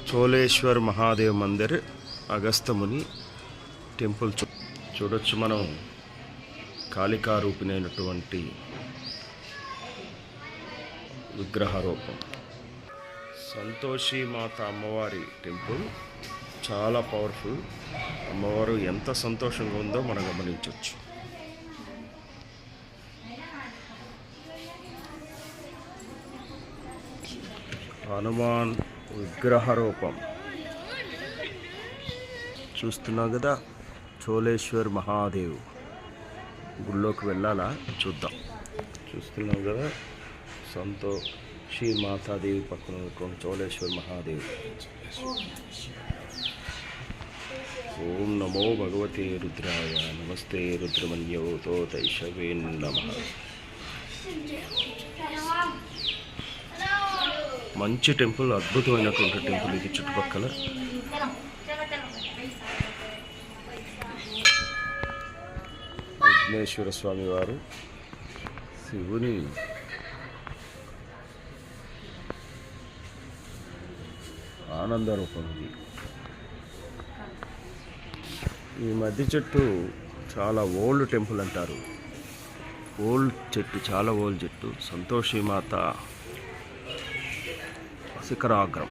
చోళేశ్వర్ Mahadev Mandir అగస్తముని temple చూడొచ్చు మనం. కాళికా రూపిణైనటువంటి విగ్రహ రూపం. సంతోషి మాత అమ్మవారి టెంపుల్ చాలా పవర్ఫుల్. అమ్మవారు ఎంత సంతోషంగా ఉందో మనం గమనించవచ్చు. హనుమాన్ విగ్రహ రూపం చూస్తున్నాం కదా. చోళేశ్వర్ మహాదేవ్ గుళ్ళోకి వెళ్ళాలా చూద్దాం. చూస్తున్నాం కదా, సంతోషి మాతాదేవి పక్కన చోళేశ్వర్ మహాదేవ్. ఓం నమో భగవతే రుద్రాయ నమస్తే రుద్రమన్యోతో తైషవే నమః. మంచి టెంపుల్, అద్భుతమైనటువంటి టెంపుల్ ఇది. చుట్టుపక్కల విఘ్నేశ్వర స్వామి వారు, శివుని ఆనంద రూపం ఇది. ఈ మధ్య చెట్టు చాలా ఓల్డ్ టెంపుల్ అంటారు. ఓల్డ్ చెట్టు, చాలా ఓల్డ్ చెట్టు. సంతోషి మాత శిఖరాగ్రం.